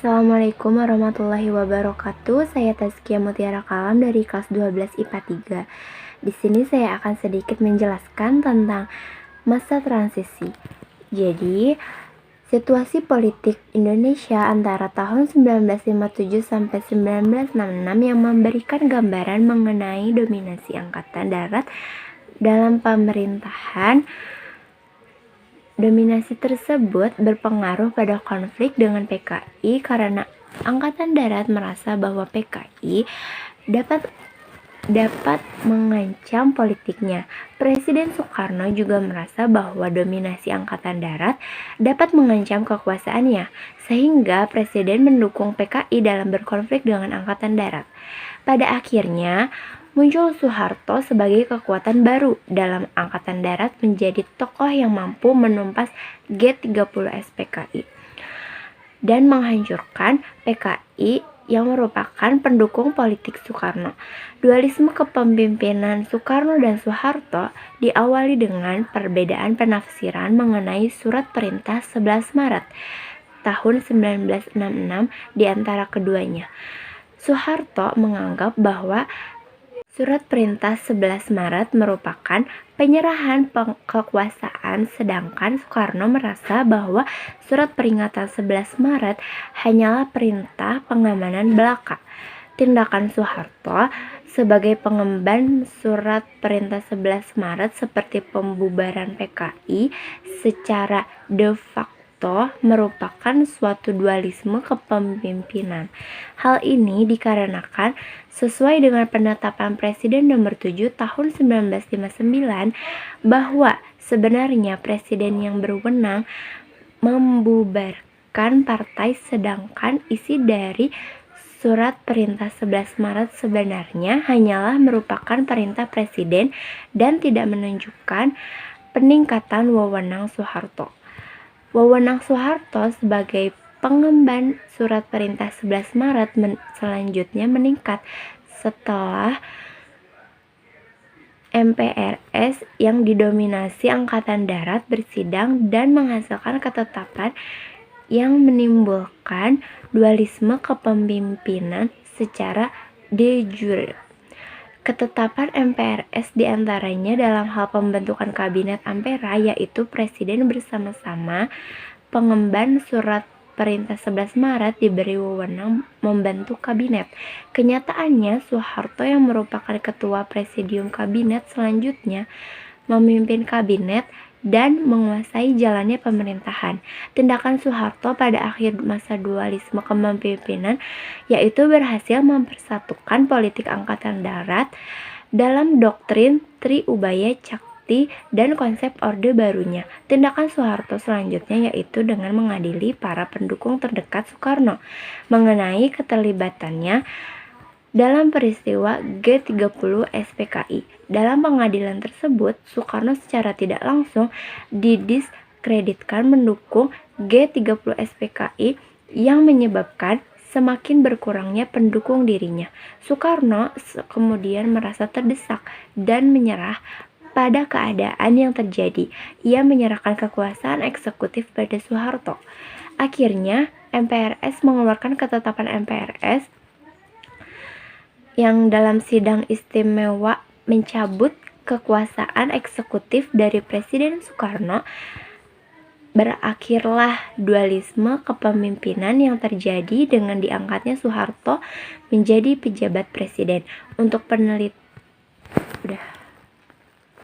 Assalamualaikum warahmatullahi wabarakatuh. Saya Tazkia Mutiara Kalam dari kelas 12 IPA 3. Di sini saya akan sedikit menjelaskan tentang masa transisi. Jadi, situasi politik Indonesia antara tahun 1957 sampai 1966 yang memberikan gambaran mengenai dominasi Angkatan Darat dalam pemerintahan. Dominasi tersebut berpengaruh pada konflik dengan PKI karena Angkatan Darat merasa bahwa PKI dapat mengancam politiknya. Presiden Soekarno juga merasa bahwa dominasi Angkatan Darat dapat mengancam kekuasaannya, sehingga Presiden mendukung PKI dalam berkonflik dengan Angkatan Darat. Pada akhirnya, muncul Soeharto sebagai kekuatan baru dalam Angkatan Darat, menjadi tokoh yang mampu menumpas G30S PKI dan menghancurkan PKI yang merupakan pendukung politik Soekarno. Dualisme kepemimpinan Soekarno dan Soeharto diawali dengan perbedaan penafsiran mengenai Surat Perintah 11 Maret tahun 1966 di antara keduanya. Soeharto menganggap bahwa Surat Perintah 11 Maret merupakan penyerahan kekuasaan, sedangkan Soekarno merasa bahwa Surat Peringatan 11 Maret hanyalah perintah pengamanan belaka. Tindakan Soeharto sebagai pengemban Surat Perintah 11 Maret seperti pembubaran PKI secara de facto merupakan suatu dualisme kepemimpinan. Hal ini dikarenakan sesuai dengan penetapan Presiden nomor 7 tahun 1959 bahwa sebenarnya Presiden yang berwenang membubarkan partai, sedangkan isi dari Surat Perintah 11 Maret sebenarnya hanyalah merupakan perintah Presiden dan tidak menunjukkan peningkatan wewenang Soeharto. Wewenang Soeharto sebagai pengemban Surat Perintah 11 Maret selanjutnya meningkat setelah MPRS yang didominasi Angkatan Darat bersidang dan menghasilkan ketetapan yang menimbulkan dualisme kepemimpinan secara de jure. Ketetapan MPRS diantaranya dalam hal pembentukan Kabinet Ampera, yaitu Presiden bersama-sama pengemban Surat Perintah 11 Maret diberi wewenang membentuk kabinet. Kenyataannya, Soeharto yang merupakan ketua presidium kabinet selanjutnya memimpin kabinet dan menguasai jalannya pemerintahan. Tindakan Soeharto pada akhir masa dualisme kepemimpinan yaitu berhasil mempersatukan politik Angkatan Darat dalam doktrin Triubaya Cakti dan konsep Orde Barunya. Tindakan Soeharto selanjutnya yaitu dengan mengadili para pendukung terdekat Soekarno mengenai keterlibatannya dalam peristiwa G30 SPKI. Dalam pengadilan tersebut, Soekarno secara tidak langsung didiskreditkan mendukung G30 SPKI yang menyebabkan semakin berkurangnya pendukung dirinya. Soekarno kemudian merasa terdesak dan menyerah pada keadaan yang terjadi. Ia menyerahkan kekuasaan eksekutif pada Soeharto. Akhirnya, MPRS mengeluarkan ketetapan MPRS yang dalam sidang istimewa mencabut kekuasaan eksekutif dari Presiden Soekarno. Berakhirlah dualisme kepemimpinan yang terjadi dengan diangkatnya Soeharto menjadi pejabat presiden. Untuk penelitian